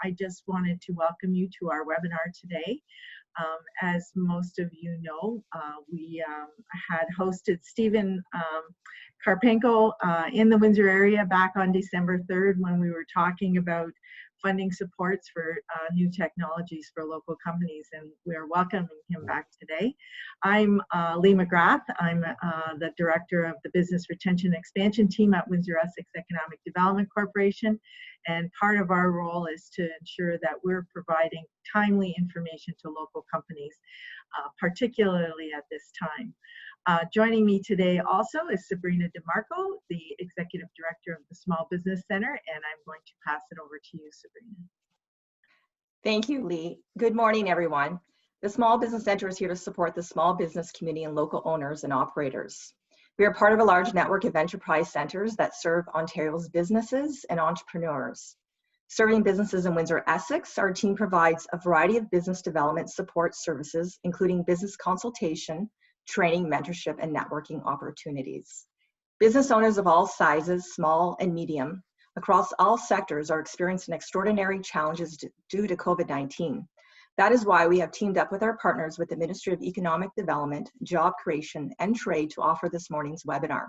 I just wanted to welcome you to our webinar today. As most of you know, we had hosted Stephen Karpenko in the Windsor area back on December 3rd when we were talking about funding supports for new technologies for local companies, and we are welcoming him back today. I'm Lee McGrath. I'm the Director of the Business Retention and Expansion Team at WindsorEssex Economic Development Corporation, and part of our role is to ensure that we're providing timely information to local companies, particularly at this time. Joining me today also is Sabrina DeMarco, the Executive Director of the Small Business Center, and I'm going to pass it over to you, Sabrina. Thank you, Lee. Good morning, everyone. The Small Business Center is here to support the small business community and local owners and operators. We are part of a large network of enterprise centers that serve Ontario's businesses and entrepreneurs. Serving businesses in Windsor-Essex, our team provides a variety of business development support services, including business consultation, training, mentorship, and networking opportunities. Business owners of all sizes, small and medium, across all sectors are experiencing extraordinary challenges due to COVID-19. That is why we have teamed up with our partners with the Ministry of Economic Development, Job Creation, and Trade to offer this morning's webinar.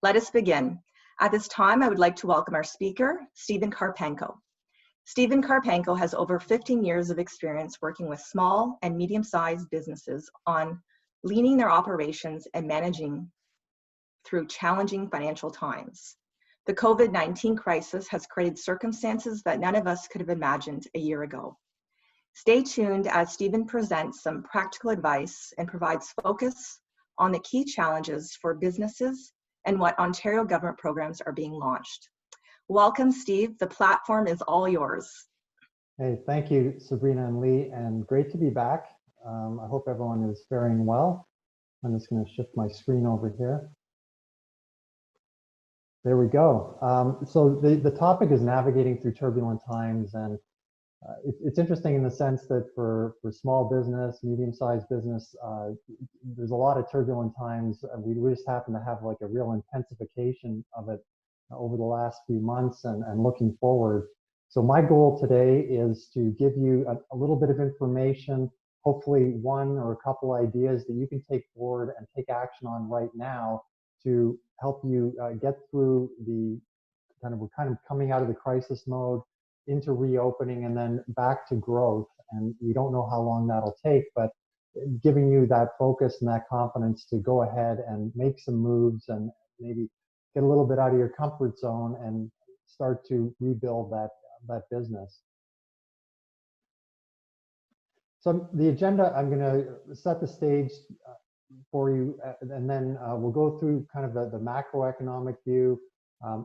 Let us begin. At this time, I would like to welcome our speaker, Stephen Karpenko. Stephen Karpenko has over 15 years of experience working with small and medium-sized businesses on leading their operations and managing through challenging financial times. The COVID-19 crisis has created circumstances that none of us could have imagined a year ago. Stay tuned as Stephen presents some practical advice and provides focus on the key challenges for businesses and what Ontario government programs are being launched. Welcome, Steve. The platform is all yours. Hey, thank you, Sabrina and Lee, and great to be back. I hope everyone is faring well. I'm just going to shift my screen over here. There we go. So the topic is navigating through turbulent times, and it's interesting in the sense that for small business, medium-sized business, there's a lot of turbulent times. We just happen to have like a real intensification of it over the last few months and looking forward. So my goal today is to give you a little bit of information, hopefully one or a couple ideas that you can take forward and take action on right now to help you get through we're kind of coming out of the crisis mode into reopening and then back to growth. And we don't know how long that'll take, but giving you that focus and that confidence to go ahead and make some moves and maybe get a little bit out of your comfort zone and start to rebuild that business. So the agenda, I'm going to set the stage for you, and then we'll go through kind of the macroeconomic view,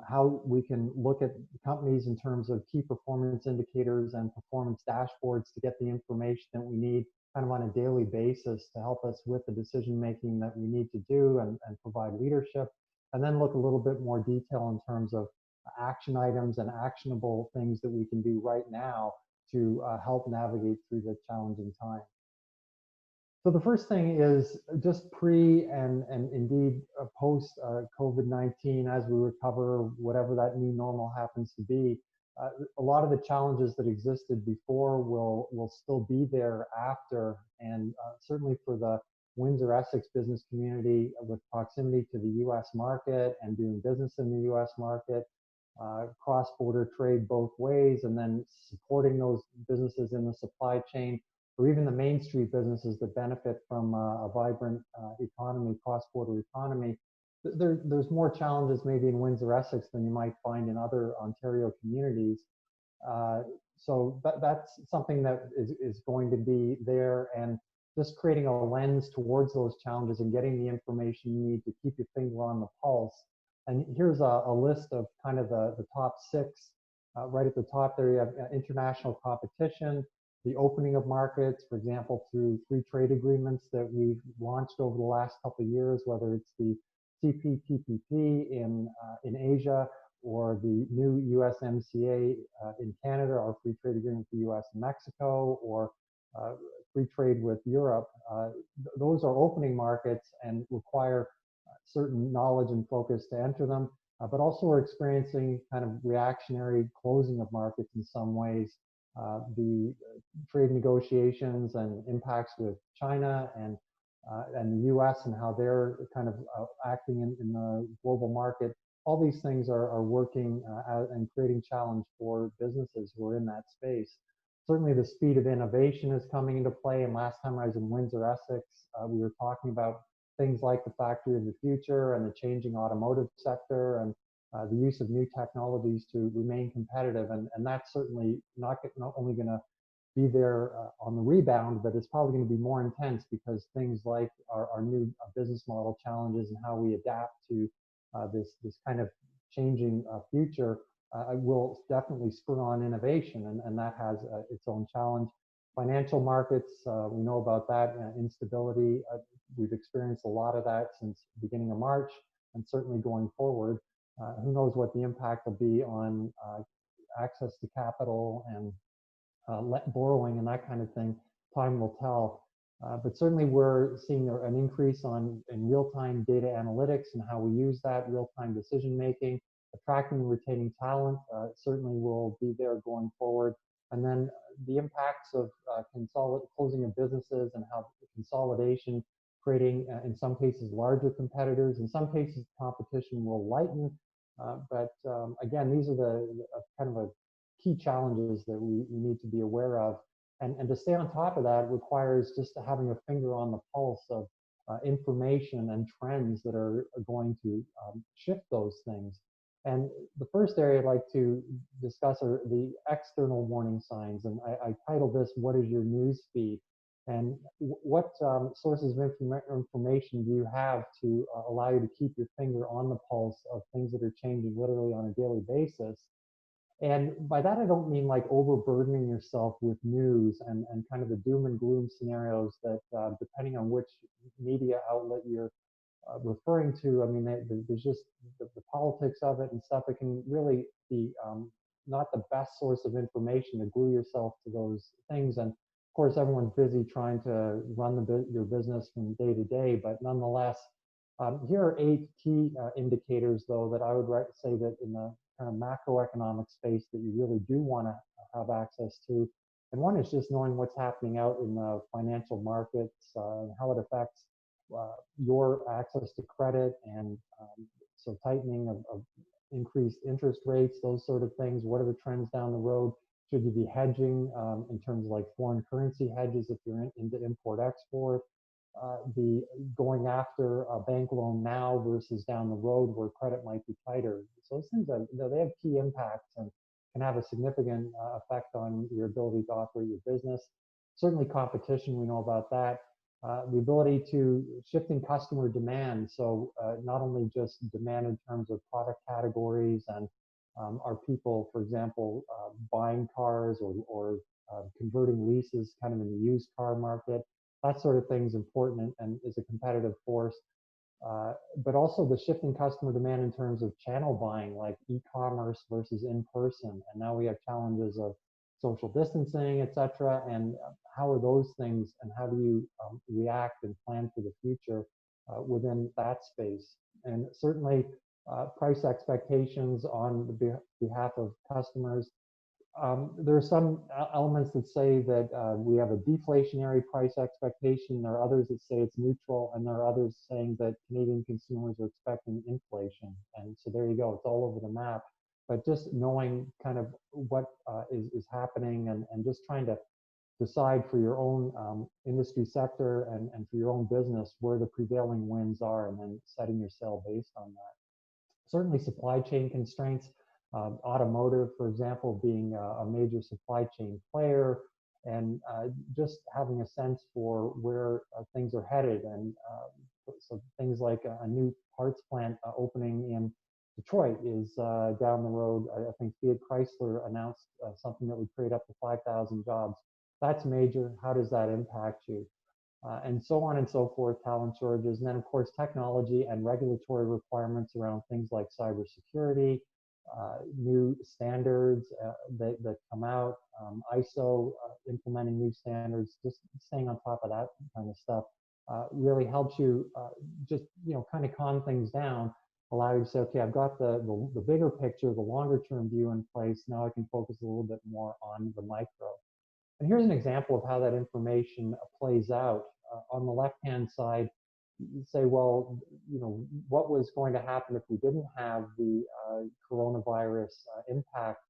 how we can look at companies in terms of key performance indicators and performance dashboards to get the information that we need kind of on a daily basis to help us with the decision making that we need to do and provide leadership, and then look a little bit more detail in terms of action items and actionable things that we can do right now to help navigate through the challenging time. So the first thing is just pre and indeed post COVID-19, as we recover, whatever that new normal happens to be, a lot of the challenges that existed before will still be there after, and certainly for the Windsor-Essex business community with proximity to the US market and doing business in the US market, cross-border trade both ways, and then supporting those businesses in the supply chain, or even the Main Street businesses that benefit from a vibrant economy, cross-border economy. There's more challenges maybe in Windsor-Essex than you might find in other Ontario communities. So that's something that is going to be there, and just creating a lens towards those challenges and getting the information you need to keep your finger on the pulse. And here's a list of kind of the top 6. Right at the top there, you have international competition, the opening of markets, for example, through free trade agreements that we've launched over the last couple of years, whether it's the CPTPP in Asia or the new USMCA in Canada, or free trade agreement with the US and Mexico, or free trade with Europe. Those are opening markets and require certain knowledge and focus to enter them, but also we're experiencing kind of reactionary closing of markets in some ways the trade negotiations and impacts with China and the U.S. and how they're kind of acting in the global market. All these things are working and creating challenge for businesses who are in that space. Certainly the speed of innovation is coming into play. And last time I was in Windsor-Essex, we were talking about things like the factory of the future and the changing automotive sector and the use of new technologies to remain competitive. And that's certainly not only going to be there on the rebound, but it's probably going to be more intense because things like our new business model challenges and how we adapt to this kind of changing future will definitely spur on innovation, and that has its own challenge. Financial markets, we know about that instability. We've experienced a lot of that since the beginning of March, and certainly going forward. Who knows what the impact will be on access to capital and borrowing and that kind of thing. Time will tell. But certainly we're seeing an increase in real-time data analytics and how we use that, real-time decision making. Attracting and retaining talent certainly will be there going forward. And then the impacts of closing of businesses and how consolidation, creating in some cases larger competitors, in some cases competition will lighten. But again, these are the kind of key challenges that we need to be aware of. And to stay on top of that requires just having a finger on the pulse of information and trends that are going to shift those things. And the first area I'd like to discuss are the external warning signs. And I titled this, "What is your news feed?" And what sources of information do you have to allow you to keep your finger on the pulse of things that are changing literally on a daily basis? And by that, I don't mean like overburdening yourself with news and kind of the doom and gloom scenarios that, depending on which media outlet you're referring to, I mean, there's just the politics of it and stuff. It can really be not the best source of information to glue yourself to those things. And of course, everyone's busy trying to run your business from day to day, but nonetheless, here are 8 key indicators, though, that I would say that in the kind of macroeconomic space that you really do want to have access to. And one is just knowing what's happening out in the financial markets, how it affects your access to credit, and so tightening of increased interest rates, those sort of things. What are the trends down the road? Should you be hedging in terms of like foreign currency hedges if you're into import-export? The going after a bank loan now versus down the road where credit might be tighter. So those things they have key impacts and can have a significant effect on your ability to operate your business. Certainly competition, we know about that. The ability to shifting customer demand. So not only just demand in terms of product categories and are people, for example, buying cars or converting leases kind of in the used car market. That sort of thing is important and is a competitive force. But also the shifting customer demand in terms of channel buying, like e-commerce versus in-person. And now we have challenges of social distancing, et cetera. And how are those things and how do you react and plan for the future within that space? And certainly price expectations on the behalf of customers. There are some elements that say that we have a deflationary price expectation. There are others that say it's neutral, and there are others saying that Canadian consumers are expecting inflation. And so there you go, it's all over the map. But just knowing kind of what is happening and just trying to decide for your own industry sector and for your own business where the prevailing winds are, and then setting your sail based on that. Certainly supply chain constraints. Automotive, for example, being a major supply chain player, and just having a sense for where things are headed. And so things like a new parts plant opening in Detroit is down the road. I think Fiat Chrysler announced something that would create up to 5,000 jobs. That's major. How does that impact you? And so on and so forth, talent shortages. And then, of course, technology and regulatory requirements around things like cybersecurity, new standards that come out, ISO implementing new standards, just staying on top of that kind of stuff really helps you just, kind of calm things down. allow you to say, okay, I've got the bigger picture, the longer term view in place. Now I can focus a little bit more on the micro. And here's an example of how that information plays out. On the left-hand side, you say, well, you know, what was going to happen if we didn't have the coronavirus impact?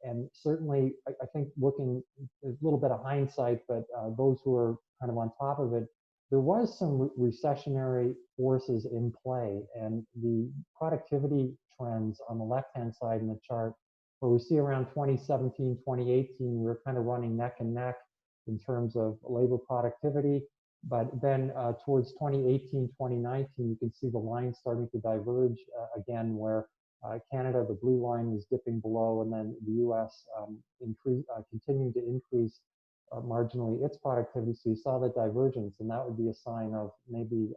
And certainly, I think looking a little bit of hindsight, but those who are kind of on top of it, there was some recessionary forces in play, and the productivity trends on the left-hand side in the chart, where we see around 2017, 2018, we were kind of running neck and neck in terms of labor productivity. But then towards 2018, 2019, you can see the line starting to diverge again, where Canada, the blue line, is dipping below, and then the US continuing to increase marginally its productivity. So you saw the divergence, and that would be a sign of maybe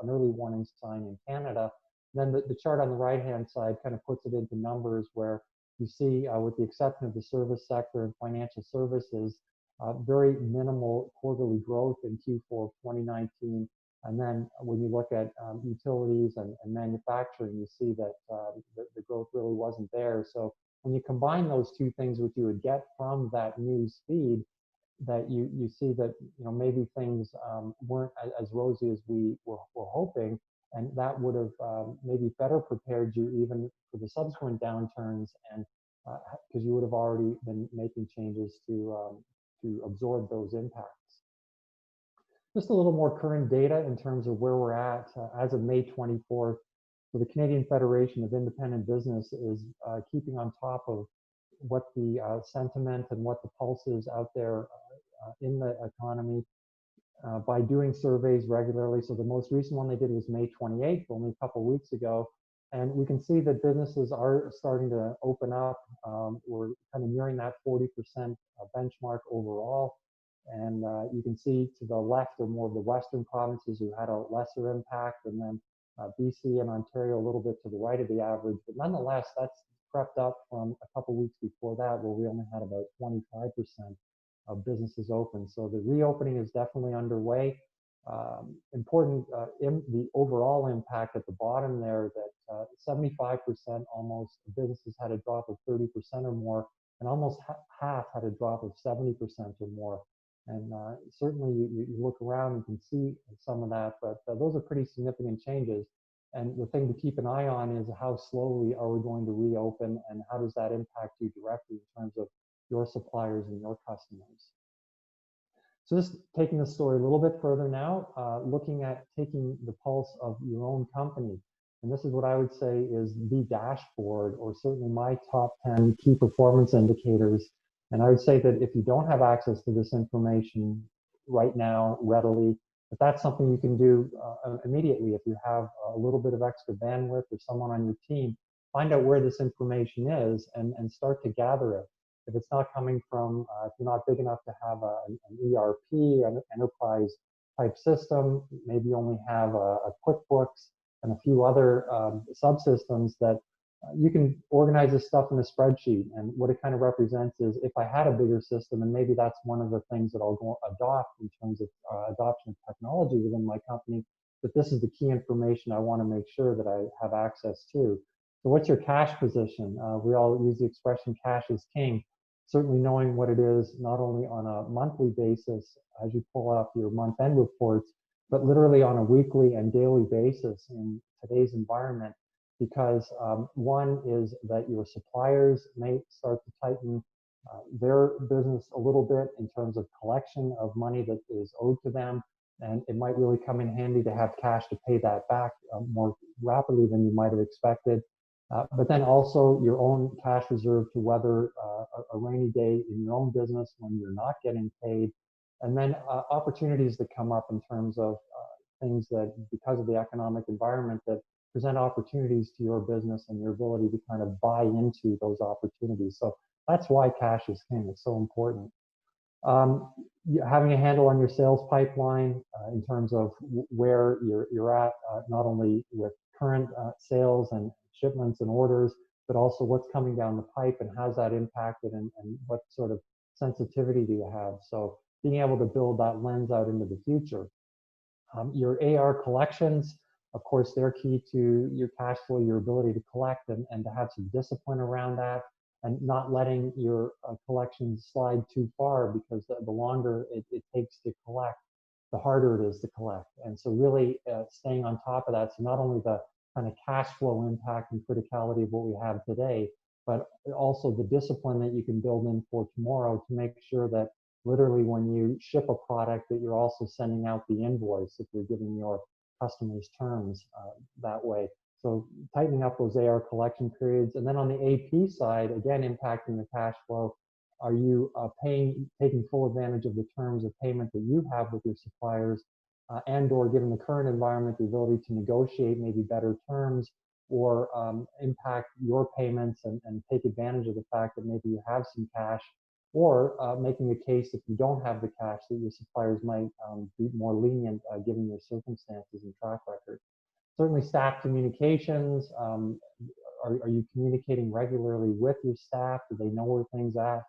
an early warning sign in Canada. And then the chart on the right-hand side kind of puts it into numbers, where you see, with the exception of the service sector and financial services, very minimal quarterly growth in Q4 of 2019. And then when you look at utilities and manufacturing, you see that the growth really wasn't there. So when you combine those two things, what you would get from that news feed, that you see that, you know, maybe things weren't as rosy as we were hoping, and that would have maybe better prepared you even for the subsequent downturns, and because you would have already been making changes to absorb those impacts. Just a little more current data in terms of where we're at as of May 24th. So the Canadian Federation of Independent Business is keeping on top of what the sentiment and what the pulse is out there in the economy by doing surveys regularly. So the most recent one they did was May 28th, only a couple of weeks ago. And we can see that businesses are starting to open up. We're kind of nearing that 40% benchmark overall. And you can see to the left are more of the Western provinces who had a lesser impact, and then BC and Ontario a little bit to the right of the average. But nonetheless, that's crept up from a couple of weeks before that, where we only had about 25% of businesses open. So the reopening is definitely underway. Important in the overall impact at the bottom there, that 75% almost of businesses had a drop of 30% or more, and almost half had a drop of 70% or more. And certainly you look around and can see some of that, but those are pretty significant changes. And the thing to keep an eye on is how slowly are we going to reopen, and how does that impact you directly in terms of your suppliers and your customers. So just taking the story a little bit further now, looking at taking the pulse of your own company. And this is what I would say is the dashboard, or certainly my top 10 key performance indicators. And I would say that if you don't have access to this information right now readily, but that's something you can do immediately. If you have a little bit of extra bandwidth or someone on your team, find out where this information is and start to gather it. If it's not coming from, if you're not big enough to have an ERP, an enterprise type system, maybe you only have a QuickBooks and a few other subsystems, that you can organize this stuff in a spreadsheet. And what it kind of represents is, if I had a bigger system, and maybe that's one of the things that I'll go adopt in terms of adoption of technology within my company, but this is the key information I want to make sure that I have access to. So what's your cash position? We all use the expression cash is king. Certainly knowing what it is, not only on a monthly basis as you pull up your month-end reports, but literally on a weekly and daily basis in today's environment. Because one is that your suppliers may start to tighten their business a little bit in terms of collection of money that is owed to them, and it might really come in handy to have cash to pay that back more rapidly than you might have expected. But then also your own cash reserve to weather a rainy day in your own business when you're not getting paid. And then opportunities that come up in terms of things that, because of the economic environment, that present opportunities to your business and your ability to kind of buy into those opportunities. So that's why cash is king. It's so important. Having a handle on your sales pipeline in terms of where you're at, not only with current sales and shipments and orders, but also what's coming down the pipe and how's that impacted, and what sort of sensitivity do you have. So being able to build that lens out into the future. Your AR collections, Of course, they're key to your cash flow, your ability to collect, and to have some discipline around that, and not letting your collections slide too far, because the longer it takes to collect, the harder it is to collect. And so really staying on top of that, so not only the kind of cash flow impact and criticality of what we have today, but also the discipline that you can build in for tomorrow to make sure that literally when you ship a product that you're also sending out the invoice if you're giving your customers terms that way. So tightening up those AR collection periods. And then on the AP side, again, impacting the cash flow, are you taking full advantage of the terms of payment that you have with your suppliers, and or given the current environment, the ability to negotiate maybe better terms, or impact your payments and take advantage of the fact that maybe you have some cash, or making a case if you don't have the cash that your suppliers might be more lenient given your circumstances and track record. Certainly staff communications, are you communicating regularly with your staff? Do they know where things are at?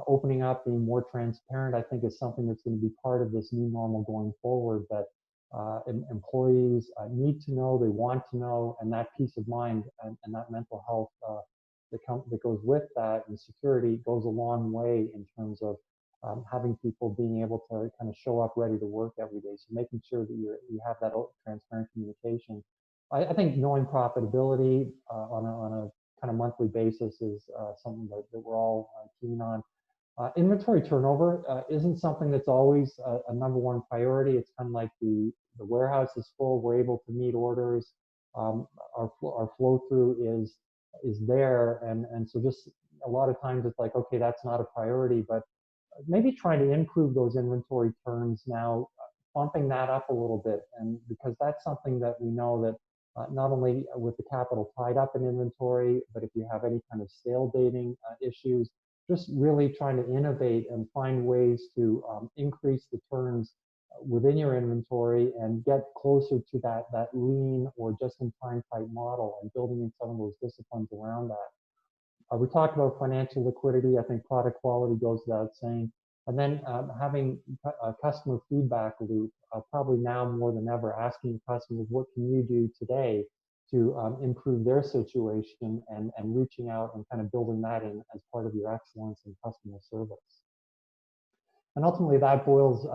Opening up, being more transparent, I think is something that's going to be part of this new normal going forward, that employees need to know, they want to know, and that peace of mind and that mental health that goes with that, and security goes a long way in terms of having people being able to kind of show up ready to work every day. So making sure that you have that transparent communication. I think knowing profitability on a kind of monthly basis is something that we're all keen on. Inventory turnover isn't something that's always a #1 priority. It's kind of like the warehouse is full, we're able to meet orders, our flow through is there, and so just a lot of times it's like, okay, that's not a priority, but maybe trying to improve those inventory turns now, bumping that up a little bit, and because that's something that we know that not only with the capital tied up in inventory, but if you have any kind of stale dating issues, just really trying to innovate and find ways to increase the turns within your inventory and get closer to that lean or just-in-time type model, and building in some of those disciplines around that. We talked about financial liquidity. I think product quality goes without saying. And then having a customer feedback loop, probably now more than ever, asking customers, what can you do today to improve their situation, and reaching out and kind of building that in as part of your excellence in customer service. And ultimately that boils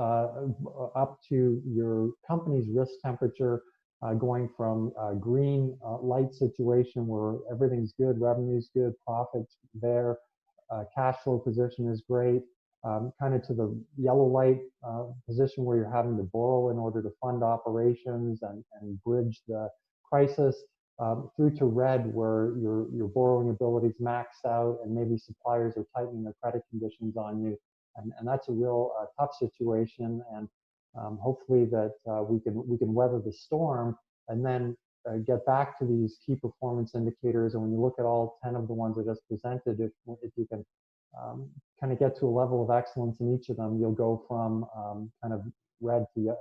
up to your company's risk temperature, going from a green light situation where everything's good, revenue's good, profits there, cash flow position is great, kind of to the yellow light position where you're having to borrow in order to fund operations and bridge the crisis, through to red where your borrowing ability is maxed out and maybe suppliers are tightening their credit conditions on you. And that's a real tough situation, and hopefully that we can weather the storm and then get back to these key performance indicators. And when you look at all 10 of the ones I just presented, if you can kind of get to a level of excellence in each of them, you'll go from kind of red to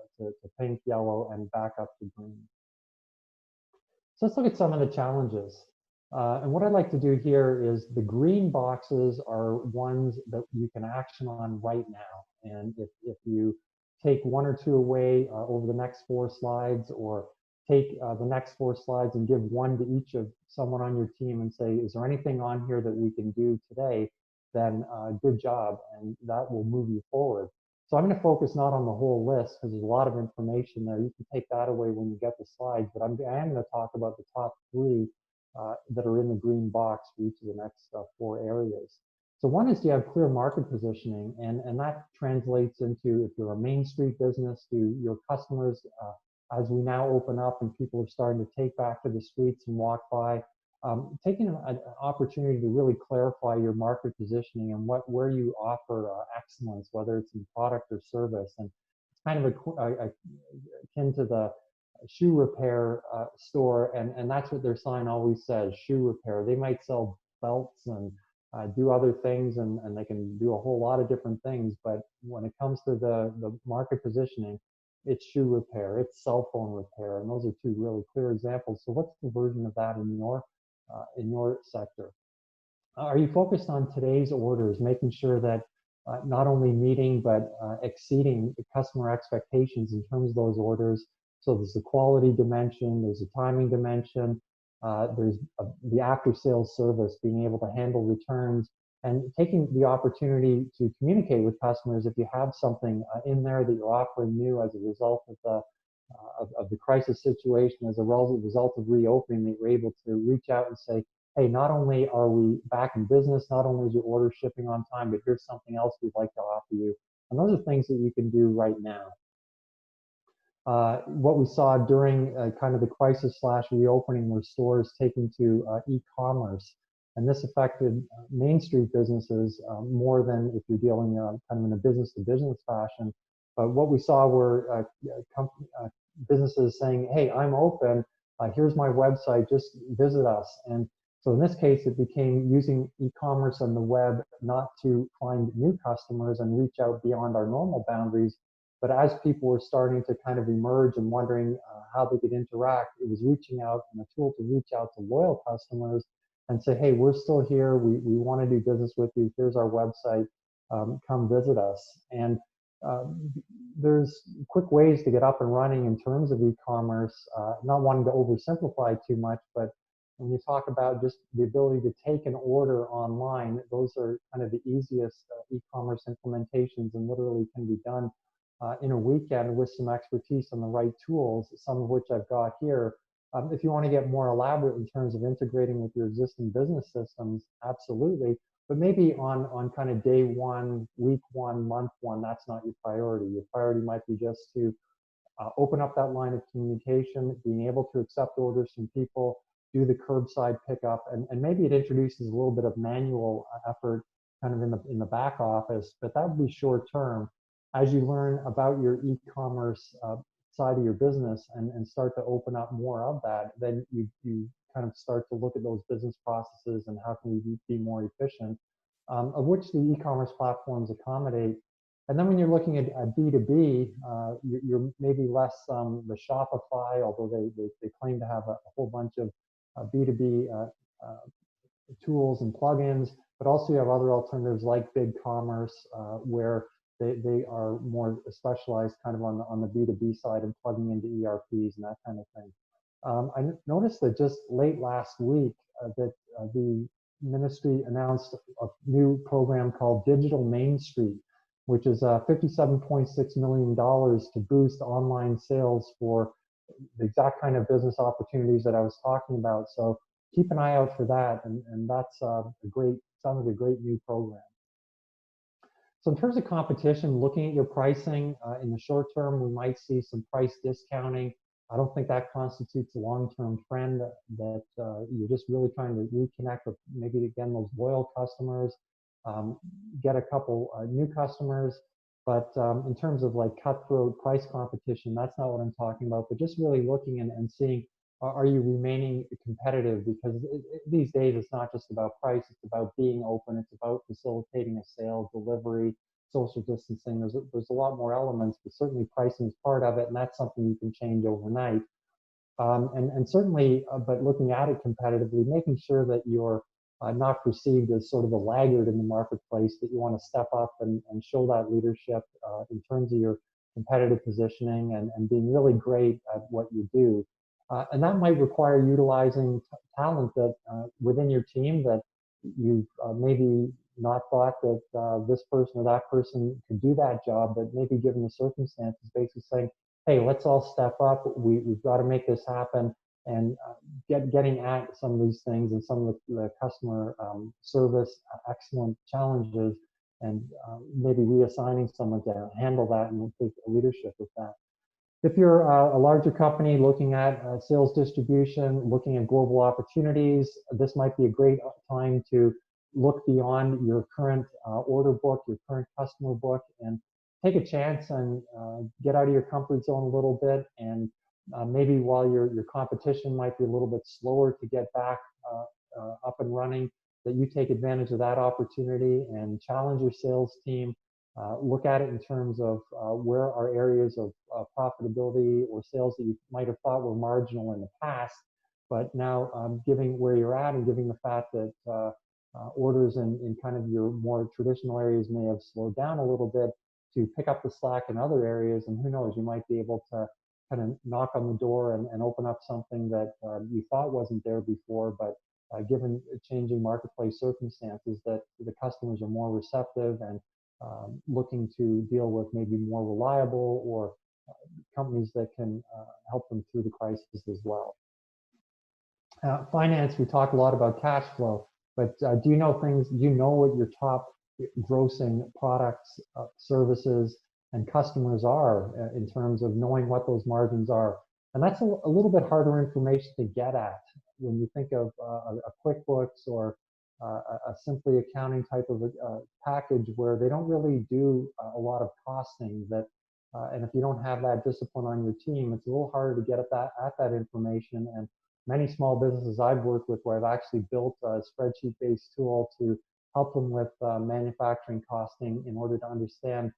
pink, yellow, and back up to green. So let's look at some of the challenges. And what I'd like to do here is the green boxes are ones that you can action on right now. And if you take 1 or 2 away over the next 4 slides, or take the next 4 slides and give 1 to each of someone on your team and say, is there anything on here that we can do today? Then good job, and that will move you forward. So I'm going to focus not on the whole list because there's a lot of information there. You can take that away when you get the slides, but I am going to talk about the top 3 that are in the green box for each of the next 4 areas. So one is, do you have clear market positioning? And that translates into, if you're a Main Street business, to your customers, as we now open up and people are starting to take back to the streets and walk by, taking an opportunity to really clarify your market positioning and where you offer excellence, whether it's in product or service. And it's kind of akin to the shoe repair store, and that's what their sign always says, shoe repair. They might sell belts and do other things, and they can do a whole lot of different things, but when it comes to the market positioning, it's shoe repair, it's cell phone repair, and those are 2 really clear examples. So what's the version of that in your sector? Are you focused on today's orders, making sure that not only meeting but exceeding the customer expectations in terms of those orders, So there's the quality dimension, there's a timing dimension, there's the after-sales service, being able to handle returns, and taking the opportunity to communicate with customers if you have something in there that you're offering new as a result of the crisis situation, as a result of reopening, that you're able to reach out and say, hey, not only are we back in business, not only is your order shipping on time, but here's something else we'd like to offer you. And those are things that you can do right now. What we saw during kind of the crisis / reopening were stores taking to e-commerce. And this affected Main Street businesses more than if you're dealing kind of in a business-to-business fashion. But what we saw were businesses saying, hey, I'm open, here's my website, just visit us. And so in this case, it became using e-commerce on the web not to find new customers and reach out beyond our normal boundaries, but as people were starting to kind of emerge and wondering how they could interact, it was reaching out and a tool to reach out to loyal customers and say, hey, we're still here, we want to do business with you, here's our website, come visit us. And there's quick ways to get up and running in terms of e-commerce, not wanting to oversimplify too much, but when you talk about just the ability to take an order online, those are kind of the easiest e-commerce implementations and literally can be done in a weekend with some expertise on the right tools, some of which I've got here. If you want to get more elaborate in terms of integrating with your existing business systems, absolutely. But maybe on kind of day one, week one, month one, that's not your priority. Your priority might be just to open up that line of communication, being able to accept orders from people, do the curbside pickup, and maybe it introduces a little bit of manual effort kind of in the back office, but that would be short term. As you learn about your e-commerce side of your business and start to open up more of that, then you kind of start to look at those business processes and how can we be more efficient, of which the e-commerce platforms accommodate. And then when you're looking at B2B, you're maybe less the Shopify, although they claim to have a whole bunch of B2B tools and plugins, but also you have other alternatives like BigCommerce, where they are more specialized kind of on the B2B side and plugging into ERPs and that kind of thing. I noticed that just late last week that the ministry announced a new program called Digital Main Street, which is $57.6 million to boost online sales for the exact kind of business opportunities that I was talking about. So keep an eye out for that, and that's sounds like a great new program. So in terms of competition, looking at your pricing, in the short term, we might see some price discounting. I don't think that constitutes a long-term trend, that you're just really trying to reconnect with maybe, again, those loyal customers, get a couple new customers. But in terms of like cutthroat price competition, that's not what I'm talking about, but just really looking and seeing, are you remaining competitive? Because these days, it's not just about price, it's about being open, it's about facilitating a sale, delivery, social distancing. There's a lot more elements, but certainly pricing is part of it, and that's something you can change overnight. And certainly, but looking at it competitively, making sure that you're not perceived as sort of a laggard in the marketplace, that you want to step up and show that leadership in terms of your competitive positioning and being really great at what you do. And that might require utilizing talent that within your team that you've maybe not thought that this person or that person could do that job, but maybe given the circumstances, basically saying, hey, let's all step up. We've got to make this happen, and getting at some of these things and some of the customer service excellent challenges, and maybe reassigning someone to handle that and take leadership with that. If you're a larger company looking at sales distribution, looking at global opportunities, this might be a great time to look beyond your current order book, your current customer book, and take a chance and get out of your comfort zone a little bit. And maybe while your competition might be a little bit slower to get back up and running, that you take advantage of that opportunity and challenge your sales team. Look at it in terms of where are areas of profitability or sales that you might have thought were marginal in the past, but now giving where you're at and giving the fact that orders in kind of your more traditional areas may have slowed down a little bit, to pick up the slack in other areas, and who knows, you might be able to kind of knock on the door and open up something that you thought wasn't there before, but given changing marketplace circumstances, that the customers are more receptive and looking to deal with maybe more reliable or companies that can help them through the crisis as well. Finance, we talk a lot about cash flow, but do you know what your top grossing products, services, and customers are in terms of knowing what those margins are? And that's a little bit harder information to get at when you think of a QuickBooks or a simply accounting type of a package where they don't really do a lot of costing. And if you don't have that discipline on your team, it's a little harder to get at that information. And many small businesses I've worked with where I've actually built a spreadsheet-based tool to help them with manufacturing costing in order to understand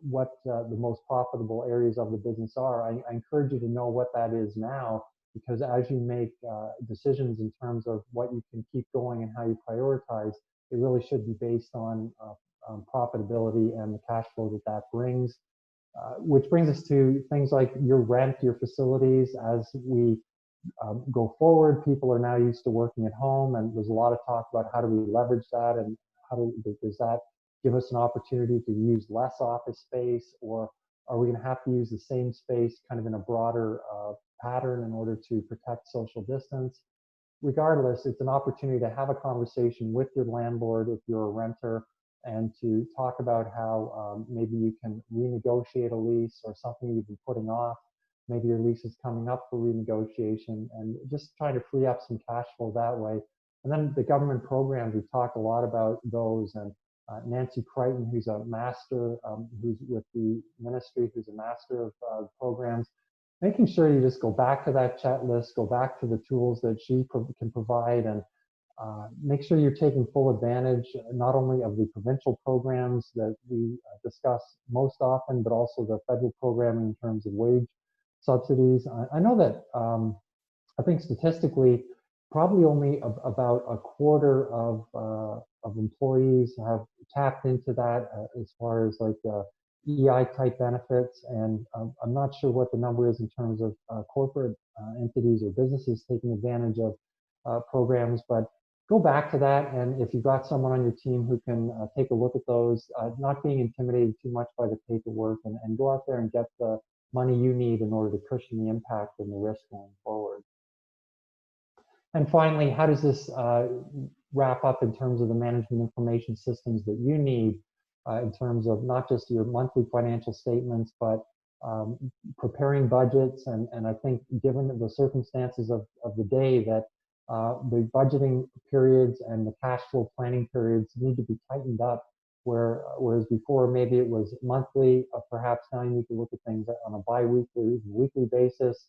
what the most profitable areas of the business are. I encourage you to know what that is now, because as you make decisions in terms of what you can keep going and how you prioritize, it really should be based on profitability and the cash flow that brings. Which brings us to things like your rent, your facilities. As we go forward, people are now used to working at home, and there's a lot of talk about how do we leverage that, and does that give us an opportunity to use less office space, or are we going to have to use the same space kind of in a broader pattern in order to protect social distance? Regardless, it's an opportunity to have a conversation with your landlord if you're a renter, and to talk about how maybe you can renegotiate a lease or something you've been putting off. Maybe your lease is coming up for renegotiation, and just try to free up some cash flow that way. And then the government programs, we've talked a lot about those, and Nancy Crichton, who's a master, who's with the ministry, who's a master of programs, making sure you just go back to that chat list, go back to the tools that she can provide, and make sure you're taking full advantage not only of the provincial programs that we discuss most often, but also the federal programming in terms of wage subsidies. I know that I think statistically, probably only about a quarter of employees have tapped into that as far as like EI type benefits, and I'm not sure what the number is in terms of corporate entities or businesses taking advantage of programs, but go back to that, and if you've got someone on your team who can take a look at those, not being intimidated too much by the paperwork, and go out there and get the money you need in order to cushion the impact and the risk going forward. And finally, how does this wrap up in terms of the management information systems that you need in terms of not just your monthly financial statements, but preparing budgets? And I think given the circumstances of the day, that the budgeting periods and the cash flow planning periods need to be tightened up, whereas before maybe it was monthly, perhaps now you need to look at things on a bi-weekly or even weekly basis.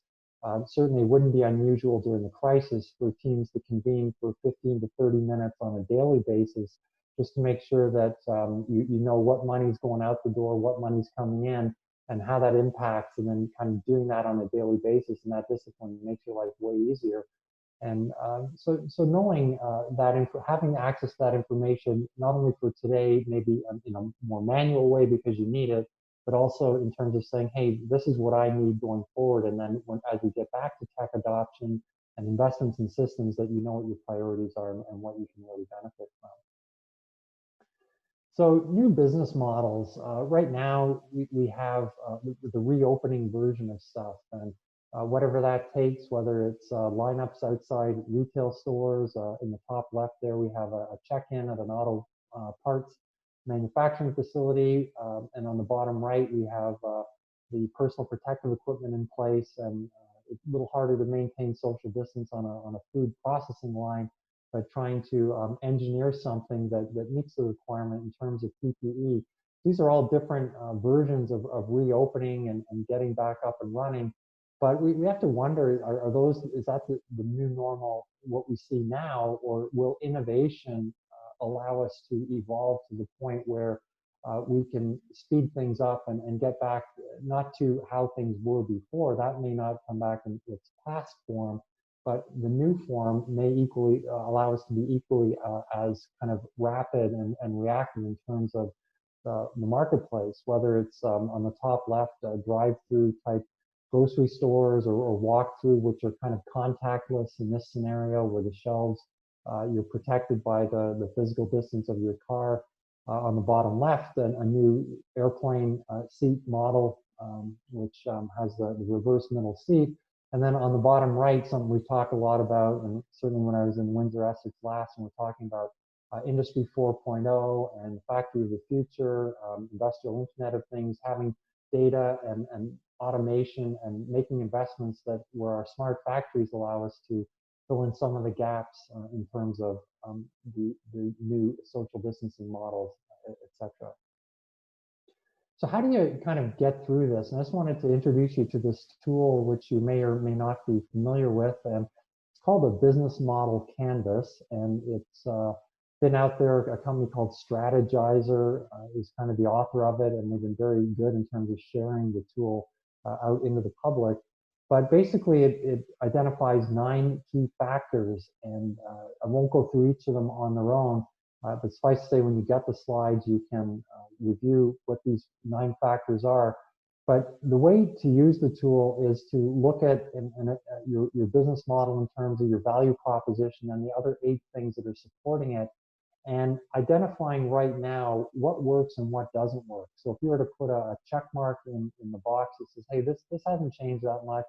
Certainly wouldn't be unusual during the crisis for teams to convene for 15 to 30 minutes on a daily basis, just to make sure that you know what money's going out the door, what money's coming in, and how that impacts, and then kind of doing that on a daily basis, and that discipline makes your life way easier. And so knowing that, having access to that information, not only for today, maybe in a more manual way because you need it, but also in terms of saying, hey, this is what I need going forward. And then as we get back to tech adoption and investments in systems, that you know what your priorities are and what you can really benefit from. So new business models, right now we have the reopening version of stuff, and whatever that takes, whether it's lineups outside retail stores. In the top left there, we have a check-in at an auto parts manufacturing facility, and on the bottom right, we have the personal protective equipment in place, and it's a little harder to maintain social distance on a food processing line, but trying to engineer something that meets the requirement in terms of PPE. These are all different versions of reopening and getting back up and running. But we have to wonder, is that the new normal, what we see now, or will innovation allow us to evolve to the point where we can speed things up and get back not to how things were before? That may not come back in its past form, but the new form may equally allow us to be equally as kind of rapid and reactive in terms of the marketplace, whether it's on the top left, drive-through type grocery stores or walk through, which are kind of contactless in this scenario, where the shelves, you're protected by the physical distance of your car. On the bottom left, a new airplane seat model, which has the reverse middle seat. And then on the bottom right, something we've talked a lot about, and certainly when I was in WindsorEssex last, and we're talking about Industry 4.0 and Factory of the Future, Industrial Internet of Things, having data and automation and making investments that where our smart factories allow us to fill in some of the gaps in terms of the new social distancing models, etc. So how do you kind of get through this? And I just wanted to introduce you to this tool, which you may or may not be familiar with. And it's called a business model canvas. And it's been out there. A company called Strategizer is kind of the author of it. And they've been very good in terms of sharing the tool out into the public. But basically, it identifies 9 key factors. And I won't go through each of them on their own. But suffice to say, when you get the slides, you can review what these 9 factors are. But the way to use the tool is to look at your business model in terms of your value proposition and the other 8 things that are supporting it, and identifying right now what works and what doesn't work. So if you were to put a check mark in the box that says, hey, this hasn't changed that much,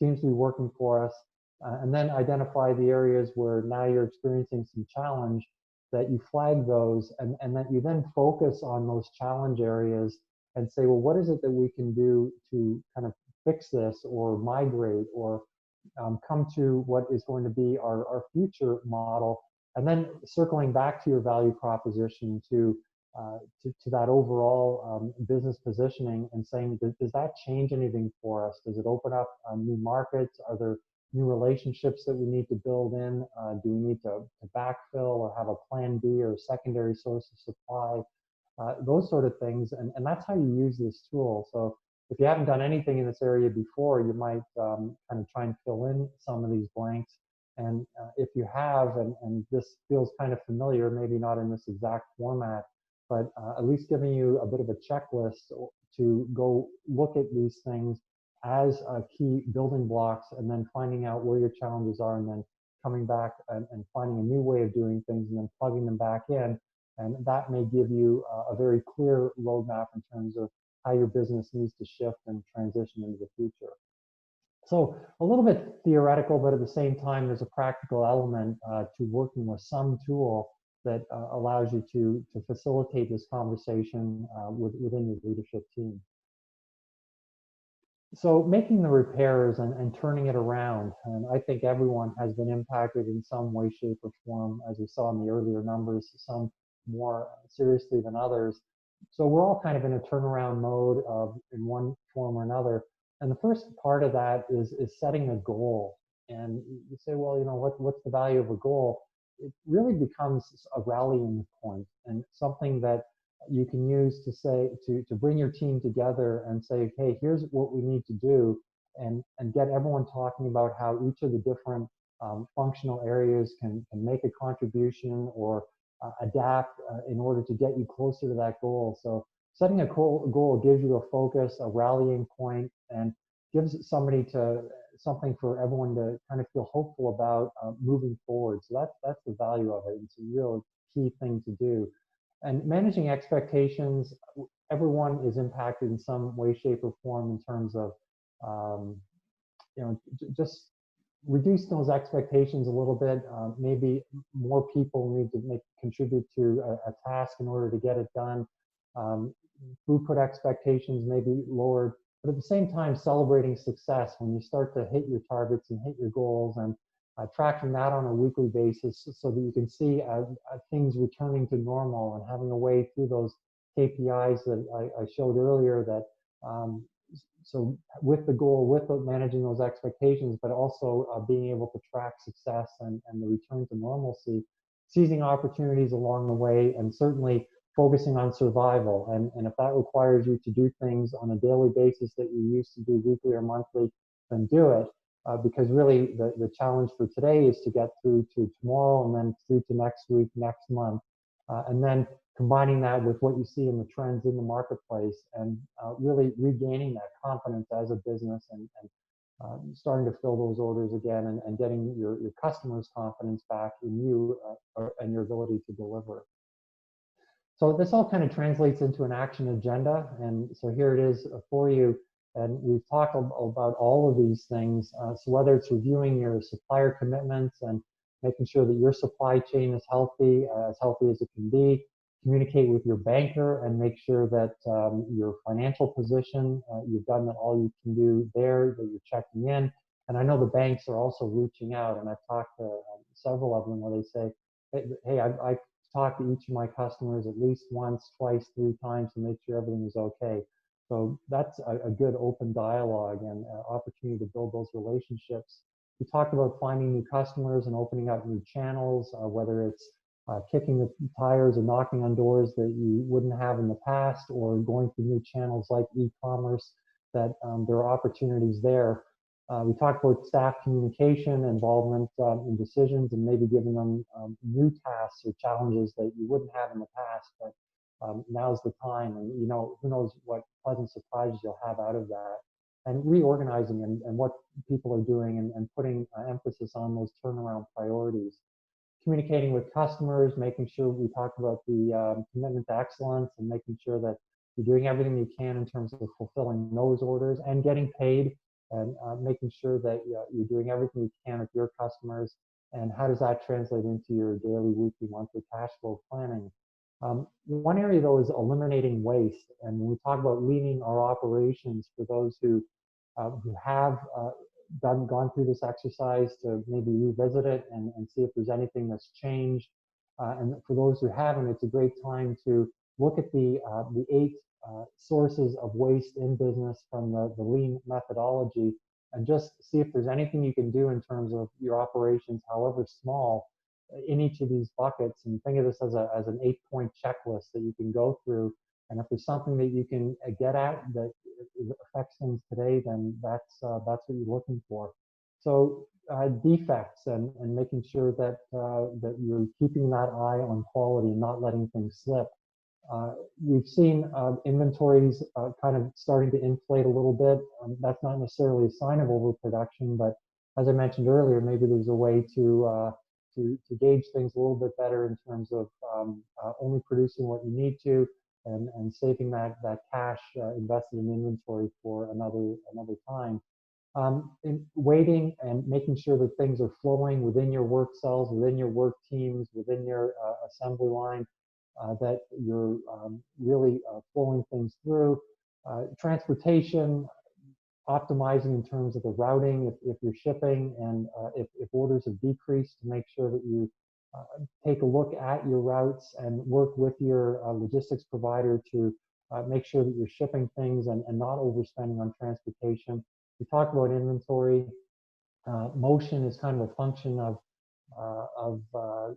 seems to be working for us, and then identify the areas where now you're experiencing some challenge, that you flag those, and that you then focus on those challenge areas and say, well, what is it that we can do to kind of fix this or migrate or come to what is going to be our future model, and then circling back to your value proposition to that overall business positioning and saying, does that change anything for us? Does it open up new markets? Are there new relationships that we need to build in? Do we need to backfill or have a plan B or a secondary source of supply? Those sort of things. And that's how you use this tool. So if you haven't done anything in this area before, you might kind of try and fill in some of these blanks. And if you have, and this feels kind of familiar, maybe not in this exact format, but at least giving you a bit of a checklist to go look at these things as key building blocks, and then finding out where your challenges are, and then coming back and finding a new way of doing things, and then plugging them back in. And that may give you a very clear roadmap in terms of how your business needs to shift and transition into the future. So a little bit theoretical, but at the same time, there's a practical element to working with some tool that allows you to facilitate this conversation within your leadership team. So making the repairs and turning it around, and I think everyone has been impacted in some way, shape, or form, as we saw in the earlier numbers, some more seriously than others. So we're all kind of in a turnaround mode in one form or another. And the first part of that is setting a goal. And you say, well, you know, what's the value of a goal? It really becomes a rallying point and something that you can use to say, to bring your team together and say, hey, here's what we need to do, and get everyone talking about how each of the different functional areas can make a contribution or adapt in order to get you closer to that goal. So setting a goal gives you a focus, a rallying point, and gives something for everyone to kind of feel hopeful about moving forward. So that's the value of it. It's a real key thing to do. And managing expectations, everyone is impacted in some way, shape, or form in terms of, you know, just reduce those expectations a little bit. Maybe more people need to contribute to a task in order to get it done. Throughput expectations may be lowered, but at the same time, celebrating success when you start to hit your targets and hit your goals, and tracking that on a weekly basis so that you can see things returning to normal, and having a way through those KPIs that I showed earlier, that so with the goal, with managing those expectations, but also being able to track success and the return to normalcy, seizing opportunities along the way, and certainly focusing on survival. And if that requires you to do things on a daily basis that you used to do weekly or monthly, then do it. Because really the challenge for today is to get through to tomorrow, and then through to next week, next month, and then combining that with what you see in the trends in the marketplace, and really regaining that confidence as a business, and starting to fill those orders again, and getting your customers' confidence back in you and your ability to deliver. So this all kind of translates into an action agenda, and so here it is for you. And we've talked about all of these things. So whether it's reviewing your supplier commitments and making sure that your supply chain is healthy as it can be, communicate with your banker and make sure that your financial position, you've done all you can do there, that you're checking in. And I know the banks are also reaching out, and I've talked to several of them where they say, hey, I've talked to each of my customers at least once, twice, 3 times to make sure everything is okay. So that's a good open dialogue and opportunity to build those relationships. We talked about finding new customers and opening up new channels, whether it's kicking the tires or knocking on doors that you wouldn't have in the past, or going through new channels like e-commerce, that there are opportunities there. We talked about staff communication, involvement in decisions, and maybe giving them new tasks or challenges that you wouldn't have in the past, but now's the time, and who knows what pleasant surprises you'll have out of that. And reorganizing and what people are doing, and putting emphasis on those turnaround priorities. Communicating with customers, making sure we talk about the commitment to excellence, and making sure that you're doing everything you can in terms of fulfilling those orders and getting paid, and making sure that you're doing everything you can with your customers. And how does that translate into your daily, weekly, monthly cash flow planning? One area, though, is eliminating waste. And when we talk about leaning our operations, for those who have gone through this exercise, to maybe revisit it and see if there's anything that's changed. And for those who haven't, it's a great time to look at the 8 sources of waste in business from the lean methodology, and just see if there's anything you can do in terms of your operations, however small, in each of these buckets. And think of this as an 8-point checklist that you can go through. And if there's something that you can get at that affects things today, then that's what you're looking for. So defects, and making sure that that you're keeping that eye on quality and not letting things slip. We've seen inventories kind of starting to inflate a little bit. That's not necessarily a sign of overproduction, but as I mentioned earlier, maybe there's a way to gauge things a little bit better in terms of only producing what you need to, and saving that cash invested in inventory for another time. In waiting and making sure that things are flowing within your work cells, within your work teams, within your assembly line, that you're really flowing things through. Transportation, optimizing in terms of the routing if you're shipping, and if orders have decreased, to make sure that you take a look at your routes and work with your logistics provider to make sure that you're shipping things and not overspending on transportation. We talked about inventory. Motion is kind of a function of the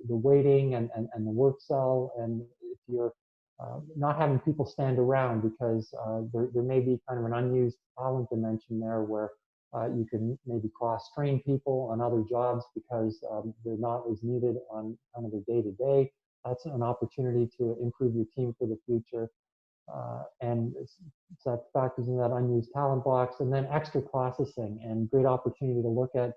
waiting and the work cell. And if you're not having people stand around, because there may be kind of an unused talent dimension there, where you can maybe cross-train people on other jobs because they're not as needed on kind of their day-to-day. That's an opportunity to improve your team for the future. And so that factors in that unused talent box. And then extra processing, and great opportunity to look at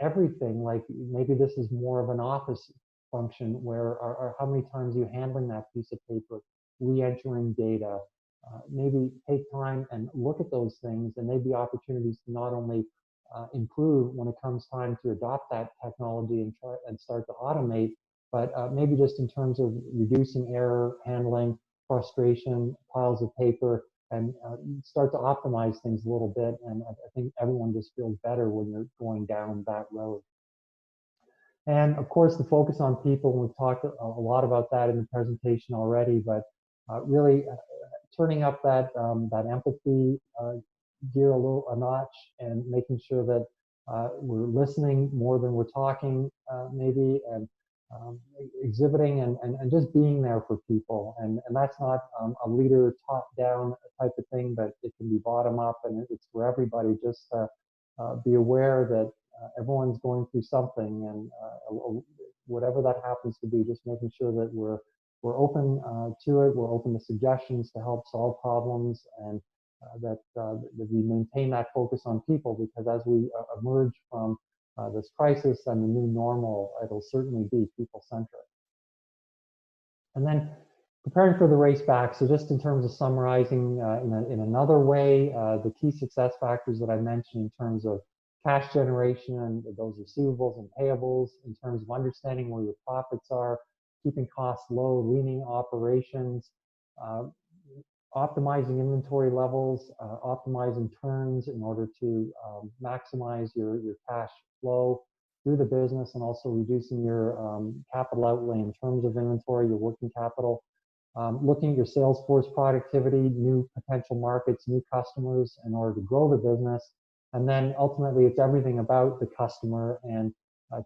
everything. Like maybe this is more of an office function, where or how many times you're handling that piece of paper, re-entering data. Maybe take time and look at those things, and maybe opportunities to not only improve when it comes time to adopt that technology and try and start to automate, but maybe just in terms of reducing error handling, frustration, piles of paper, and start to optimize things a little bit. And I think everyone just feels better when you're going down that road. And of course, the focus on people. We've talked a lot about that in the presentation already, but really turning up that empathy gear a notch, and making sure that we're listening more than we're talking, maybe, and exhibiting and just being there for people. And that's not a leader top-down type of thing, but it can be bottom-up, and it's for everybody. Just be aware that everyone's going through something, and whatever that happens to be, just making sure that we're we're open to it. We're open to suggestions to help solve problems, and that we maintain that focus on people, because as we emerge from this crisis and the new normal, it'll certainly be people-centric. And then preparing for the race back. So just in terms of summarizing in another way, the key success factors that I mentioned in terms of cash generation, those receivables and payables, in terms of understanding where your profits are, keeping costs low, leaning operations, optimizing inventory levels, optimizing turns in order to maximize your cash flow through the business, and also reducing your capital outlay in terms of inventory, your working capital. Looking at your sales force productivity, new potential markets, new customers in order to grow the business. And then ultimately, it's everything about the customer, and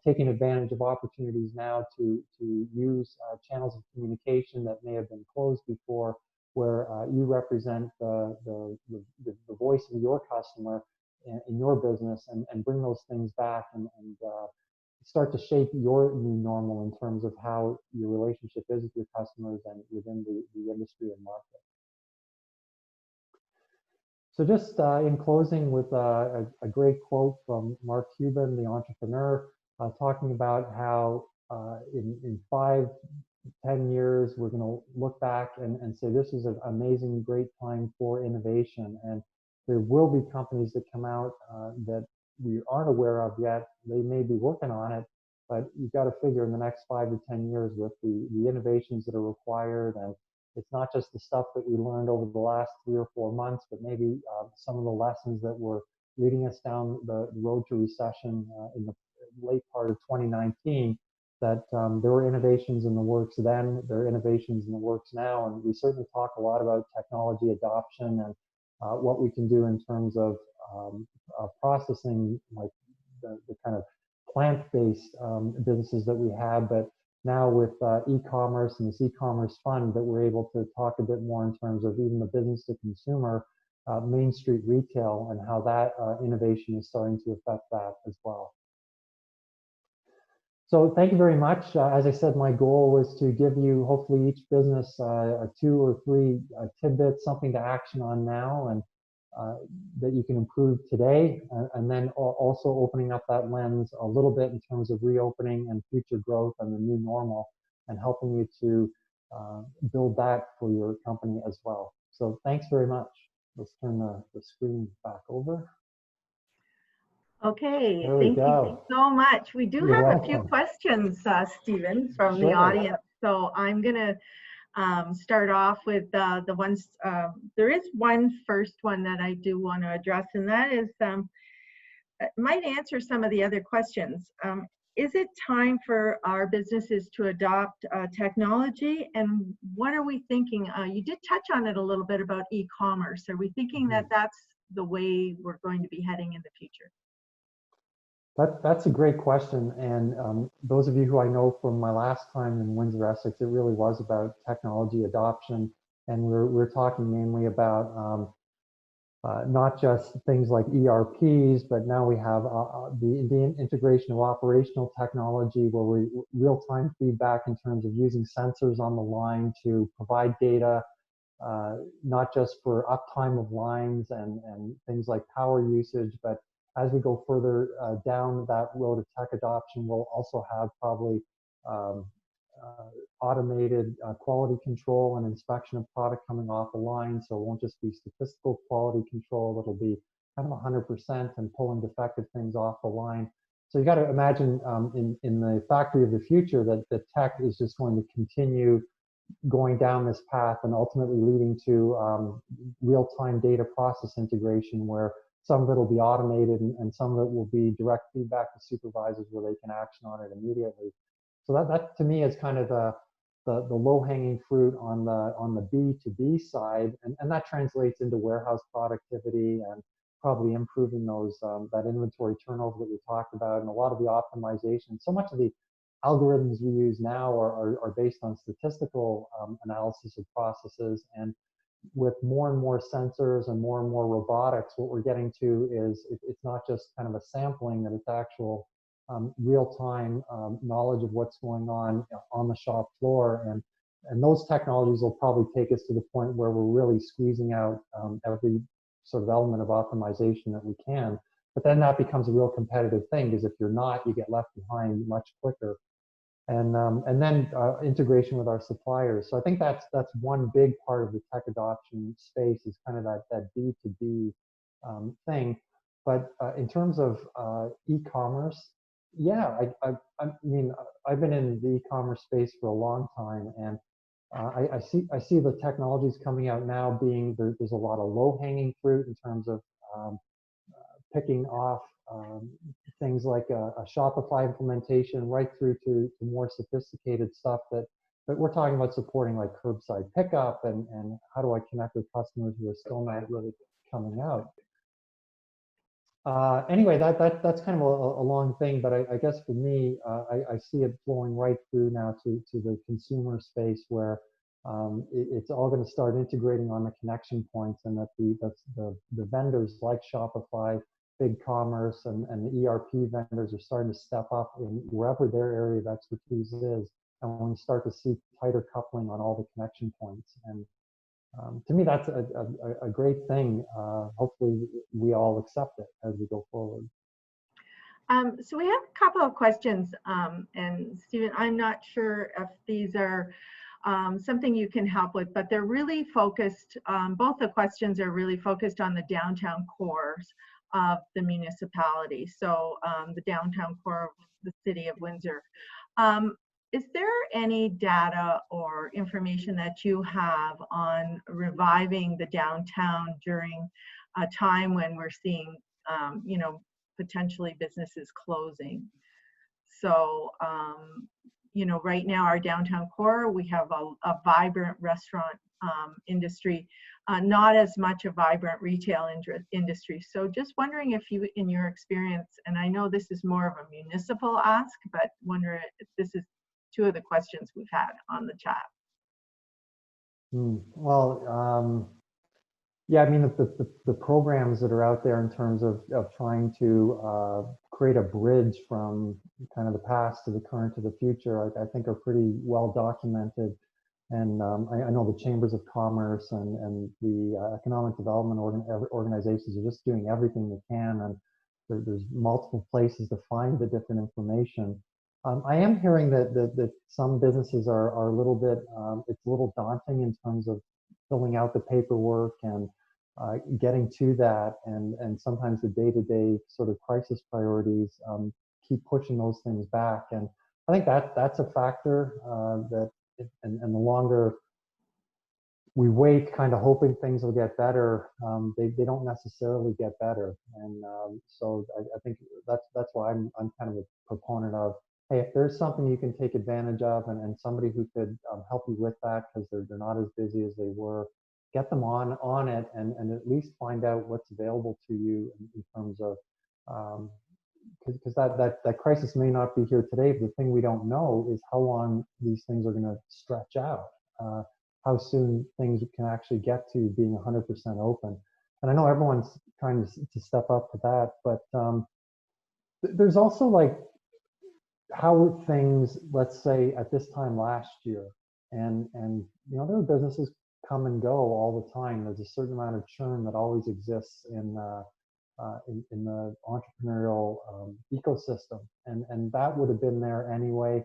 taking advantage of opportunities now to use channels of communication that may have been closed before, where you represent the voice of your customer in your business, and bring those things back, and start to shape your new normal in terms of how your relationship is with your customers and within the industry and market. So just in closing with a great quote from Mark Cuban, the entrepreneur, talking about how in 5-10 years, we're going to look back and say this is an amazing, great time for innovation. And there will be companies that come out that we aren't aware of yet. They may be working on it, but you've got to figure in the next 5 to 10 years with the innovations that are required. And it's not just the stuff that we learned over the last 3 or 4 months, but maybe some of the lessons that were leading us down the road to recession in the late part of 2019, that there were innovations in the works then, there are innovations in the works now. And we certainly talk a lot about technology adoption and what we can do in terms of processing, like the kind of plant-based businesses that we have. But now with e-commerce and this e-commerce fund, that we're able to talk a bit more in terms of even the business to consumer, Main Street retail, and how that innovation is starting to affect that as well. So thank you very much. As I said, my goal was to give you, hopefully, each business 2 or 3 tidbits, something to action on now, and that you can improve today, and then also opening up that lens a little bit in terms of reopening and future growth and the new normal, and helping you to build that for your company as well. So thanks very much. Let's turn the screen back over. Okay, There we thank go. you so much. We do You're have welcome. a few questions, Stephen, from the Sure. audience. So I'm going to start off with the ones. There is one first one that I do want to address, and that is might answer some of the other questions. Is it time for our businesses to adopt technology, and what are we thinking? You did touch on it a little bit about e-commerce. Are we thinking that that's the way we're going to be heading in the future? That's a great question, and those of you who I know from my last time in WindsorEssex, it really was about technology adoption, and we're talking mainly about not just things like ERPs, but now we have the integration of operational technology, where we real-time feedback in terms of using sensors on the line to provide data, not just for uptime of lines and things like power usage, but as we go further down that road of tech adoption, we'll also have probably automated quality control and inspection of product coming off the line. So it won't just be statistical quality control, it'll be kind of 100% and pulling defective things off the line. So you got to imagine in the factory of the future that the tech is just going to continue going down this path, and ultimately leading to real-time data process integration, where some of it will be automated and some of it will be direct feedback to supervisors where they can action on it immediately. So that to me is kind of the low-hanging fruit on the B2B side, and that translates into warehouse productivity and probably improving those that inventory turnover that we talked about, and a lot of the optimization. So much of the algorithms we use now are based on statistical analysis of processes, and with more and more sensors and more robotics, what we're getting to is it's not just kind of a sampling, that it's actual real-time knowledge of what's going on the shop floor. And and those technologies will probably take us to the point where we're really squeezing out every sort of element of optimization that we can. But then that becomes a real competitive thing, because if you're not, you get left behind much quicker. And then integration with our suppliers. So I think that's one big part of the tech adoption space, is kind of that B2B thing. But in terms of e-commerce, yeah, I mean, I've been in the e-commerce space for a long time, and I see the technologies coming out now being there's a lot of low-hanging fruit in terms of picking off things like a Shopify implementation right through to more sophisticated stuff that we're talking about, supporting like curbside pickup and how do I connect with customers who are still not really coming out. Anyway, that's kind of a long thing, but I guess for me, I see it flowing right through now to the consumer space, where it's all going to start integrating on the connection points, and that the vendors like Shopify, BigCommerce, and the ERP vendors are starting to step up in wherever their area of expertise is, and when you start to see tighter coupling on all the connection points. And to me, that's a great thing. Hopefully, we all accept it as we go forward. So we have a couple of questions, and Stephen, I'm not sure if these are something you can help with, but they're really focused, both the questions are really focused on the downtown cores of the municipality, so the downtown core of the city of Windsor. Is there any data or information that you have on reviving the downtown during a time when we're seeing, you know, potentially businesses closing? So, you know, right now our downtown core, we have a vibrant restaurant industry, not as much a vibrant retail industry. So just wondering if you, in your experience, and I know this is more of a municipal ask, but wonder if this is two of the questions we've had on the chat. Well, yeah, I mean, the programs that are out there in terms of trying to create a bridge from kind of the past to the current to the future, I think are pretty well documented. And I know the chambers of commerce and the economic development organizations are just doing everything they can, and there's multiple places to find the different information. I am hearing that some businesses are a little bit, it's a little daunting in terms of filling out the paperwork and getting to that, and sometimes the day-to-day sort of crisis priorities keep pushing those things back. And I think that's a factor and the longer we wait, kind of hoping things will get better, they don't necessarily get better. And so I think that's why I'm kind of a proponent of, hey, if there's something you can take advantage of, and somebody who could help you with that, because they're not as busy as they were, get them on it, and at least find out what's available to you in terms of, because that crisis may not be here today, but the thing we don't know is how long these things are going to stretch out, how soon things can actually get to being 100% open. And I know everyone's trying to step up to that, but there's also like, how were things, let's say, at this time last year? And you know, there are businesses come and go all the time. There's a certain amount of churn that always exists in the entrepreneurial ecosystem, and that would have been there anyway.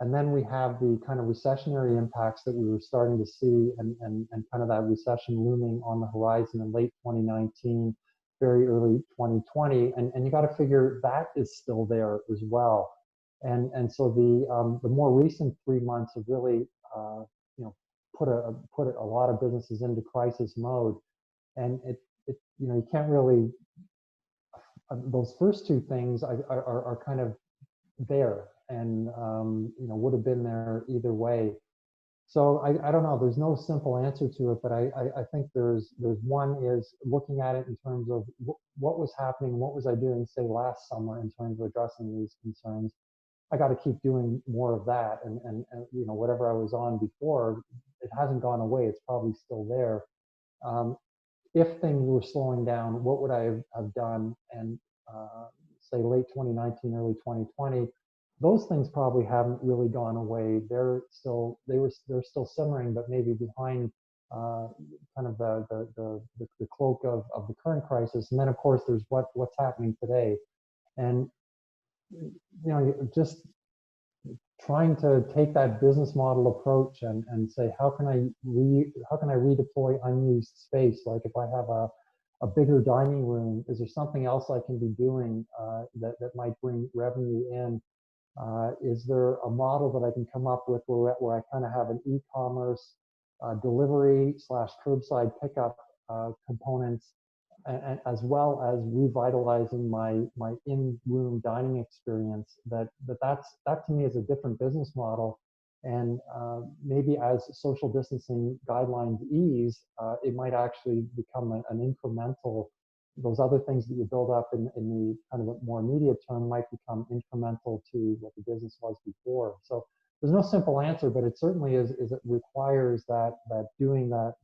And then we have the kind of recessionary impacts that we were starting to see, and kind of that recession looming on the horizon in late 2019, very early 2020, and you got to figure that is still there as well. And so the more recent 3 months have really you know, put a lot of businesses into crisis mode, and it you know, you can't really, those first two things are kind of there, and you know, would have been there either way. So I don't know, there's no simple answer to it, but I think there's one is looking at it in terms of what was happening, what was I doing, say, last summer in terms of addressing these concerns. I got to keep doing more of that, and you know, whatever I was on before, it hasn't gone away, it's probably still there. If things were slowing down, what would I have done? And say late 2019, early 2020, those things probably haven't really gone away. They're still simmering, but maybe behind kind of the cloak of the current crisis. And then of course there's what's happening today. And just trying to take that business model approach and say, how can I redeploy unused space? Like if I have a bigger dining room, is there something else I can be doing that might bring revenue in? Is there a model that I can come up with where I kind of have an e-commerce delivery / curbside pickup components, and as well as revitalizing my in-room dining experience? That to me is a different business model. And maybe as social distancing guidelines ease, it might actually become an incremental. Those other things that you build up in the kind of a more immediate term might become incremental to what the business was before. So there's no simple answer, but it certainly is it requires that doing that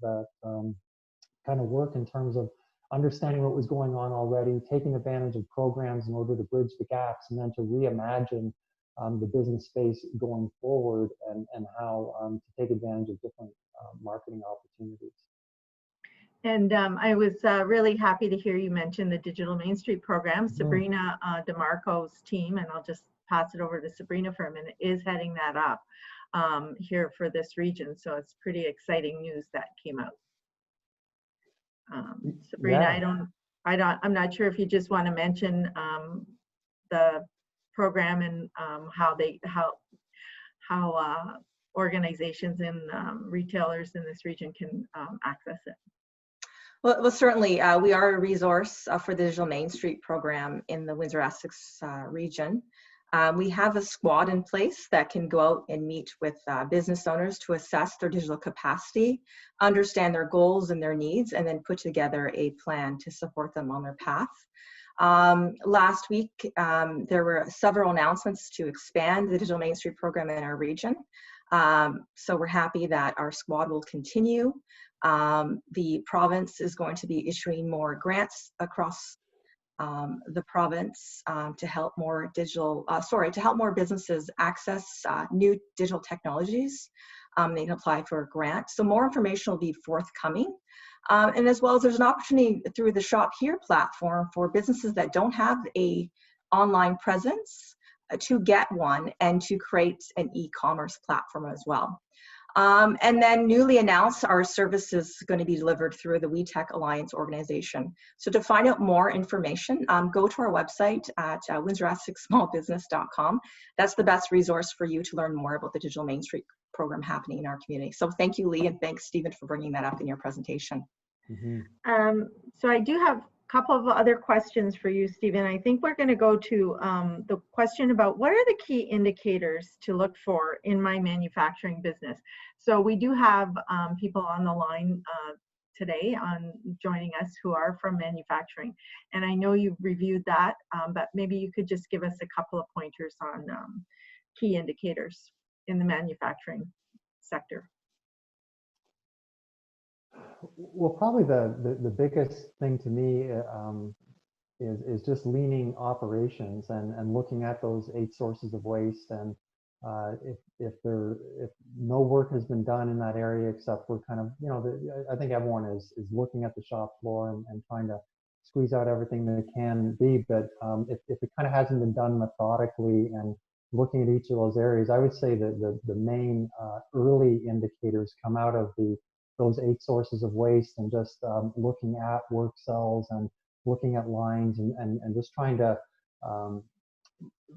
kind of work in terms of understanding what was going on already, taking advantage of programs in order to bridge the gaps, and then to reimagine the business space going forward, and how to take advantage of different marketing opportunities. And I was really happy to hear you mention the Digital Main Street program. Sabrina DeMarco's team, and I'll just pass it over to Sabrina for a minute, is heading that up here for this region. So it's pretty exciting news that came out. Sabrina, yeah. I'm not sure if you just want to mention the program and how organizations and retailers in this region can access it. Well, certainly, we are a resource for the Digital Main Street program in the Windsor-Essex region. We have a squad in place that can go out and meet with business owners to assess their digital capacity, understand their goals and their needs, and then put together a plan to support them on their path. Last week, there were several announcements to expand the Digital Main Street program in our region. So we're happy that our squad will continue. The province is going to be issuing more grants across the province to help more businesses access new digital technologies. They can apply for a grant. So more information will be forthcoming. And as well as there's an opportunity through the Shop Here platform for businesses that don't have a online presence to get one and to create an e-commerce platform as well. And then newly announced, our service is going to be delivered through the WeTech Alliance organization. So to find out more information, go to our website at WindsorEssexSmallBusiness.com. That's the best resource for you to learn more about the Digital Main Street program happening in our community. So thank you, Lee, and thanks, Stephen, for bringing that up in your presentation. Mm-hmm. So I do have a couple of other questions for you, Stephen. I think we're going to go to the question about what are the key indicators to look for in my manufacturing business. So we do have people on the line today joining us who are from manufacturing, and I know you've reviewed that, but maybe you could just give us a couple of pointers on key indicators in the manufacturing sector. Well, probably the biggest thing to me is just leaning operations and looking at those 8 sources of waste, and if no work has been done in that area except for kind of, I think everyone is looking at the shop floor and trying to squeeze out everything that can be, but if it kind of hasn't been done methodically and looking at each of those areas, I would say that the main early indicators come out of those 8 sources of waste, and just looking at work cells and looking at lines and just trying to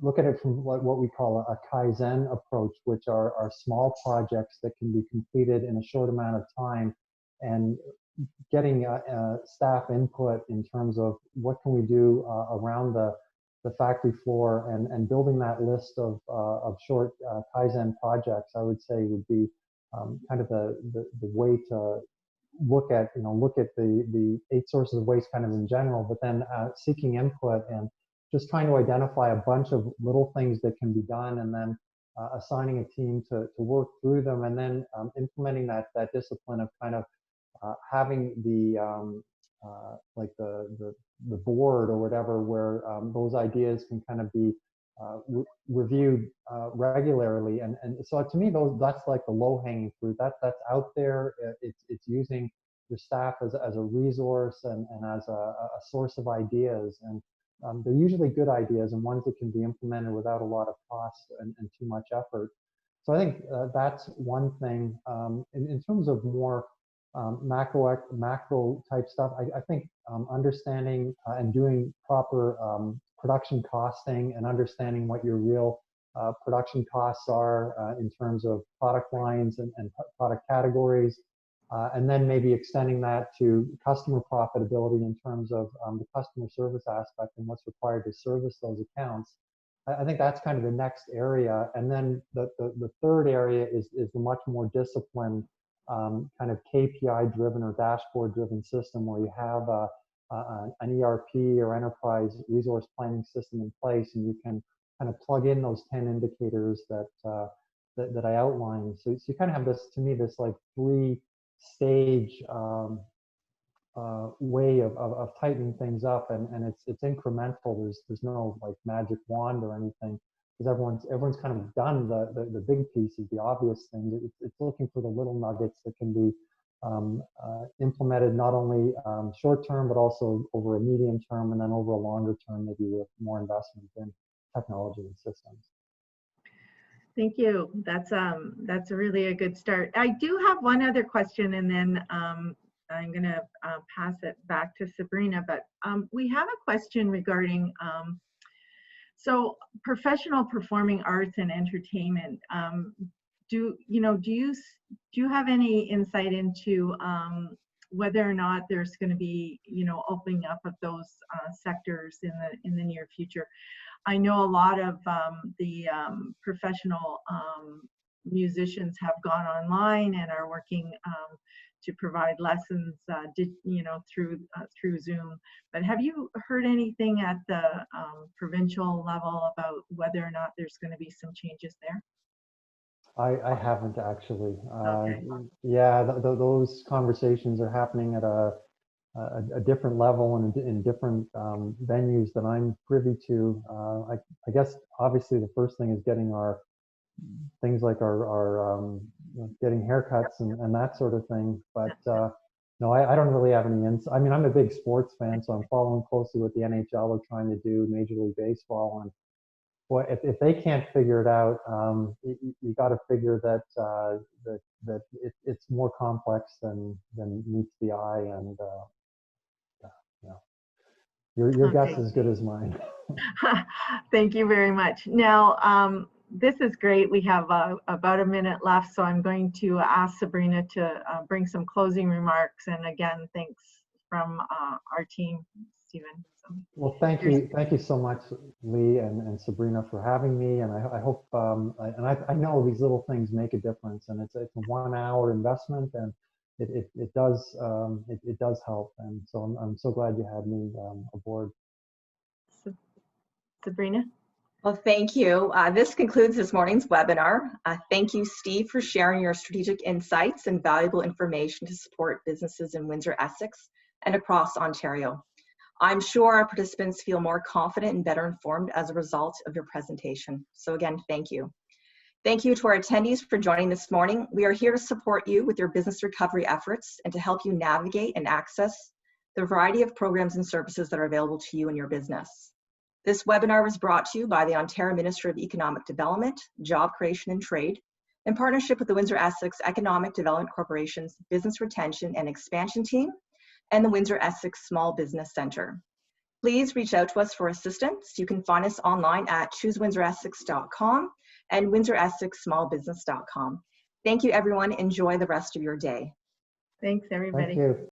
look at it from what we call a Kaizen approach, which are small projects that can be completed in a short amount of time, and getting staff input in terms of what can we do around the factory floor, and building that list of short Kaizen projects, I would say would be kind of the way to look at the 8 sources of waste kind of in general, but then seeking input and just trying to identify a bunch of little things that can be done, and then assigning a team to work through them, and then implementing that discipline of kind of having like the board or whatever, where those ideas can kind of be reviewed regularly. And so to me, that's like the low-hanging fruit. That's out there. It's using your staff as a resource and as a source of ideas. And they're usually good ideas and ones that can be implemented without a lot of cost and too much effort. So I think that's one thing. In terms of more macro type stuff, I think understanding and doing proper production costing and understanding what your real production costs are in terms of product lines and product categories, and then maybe extending that to customer profitability in terms of the customer service aspect and what's required to service those accounts. I think that's kind of the next area. And then the third area is the much more disciplined kind of KPI driven or dashboard driven system where you have an ERP or enterprise resource planning system in place, and you can kind of plug in those 10 indicators that I outlined. So you kind of have this, to me, this like 3-stage way of tightening things up, and it's incremental. There's no like magic wand or anything, because everyone's kind of done the big pieces, the obvious things. It's looking for the little nuggets that can be implemented not only short term, but also over a medium term, and then over a longer term, maybe with more investment in technology and systems. Thank you. That's really a good start. I do have one other question, and then I'm going to pass it back to Sabrina. But we have a question regarding so professional performing arts and entertainment. Do you have any insight into whether or not there's going to be opening up of those sectors in the near future? I know a lot of the professional musicians have gone online and are working to provide lessons, through Zoom. But have you heard anything at the provincial level about whether or not there's going to be some changes there? I haven't actually. Okay. Yeah, those conversations are happening at a different level and in different venues that I'm privy to. I guess obviously the first thing is getting our things like our getting haircuts and that sort of thing. But no, I don't really have any insight. I mean, I'm a big sports fan, so I'm following closely what the NHL are trying to do, Major League Baseball, and boy, if they can't figure it out, you got to figure that it's more complex than meets the eye, and your Okay. guess is as good as mine. Thank you very much. Now, this is great. We have about a minute left, so I'm going to ask Sabrina to bring some closing remarks. And again, thanks from our team, Stephen. Well, thank you so much, Lee and Sabrina, for having me. And I hope, I know these little things make a difference, and it's a 1-hour investment, and it does help. And so I'm so glad you had me aboard. Sabrina? Well, thank you. This concludes this morning's webinar. Thank you, Steve, for sharing your strategic insights and valuable information to support businesses in Windsor-Essex and across Ontario. I'm sure our participants feel more confident and better informed as a result of your presentation. So again, thank you. Thank you to our attendees for joining this morning. We are here to support you with your business recovery efforts and to help you navigate and access the variety of programs and services that are available to you and your business. This webinar was brought to you by the Ontario Ministry of Economic Development, Job Creation and Trade, in partnership with the Windsor-Essex Economic Development Corporation's Business Retention and Expansion Team and the Windsor-Essex Small Business Centre. Please reach out to us for assistance. You can find us online at choosewindsoressex.com and windsoressex smallbusiness.com. Thank you, everyone. Enjoy the rest of your day. Thanks, everybody. Thank you.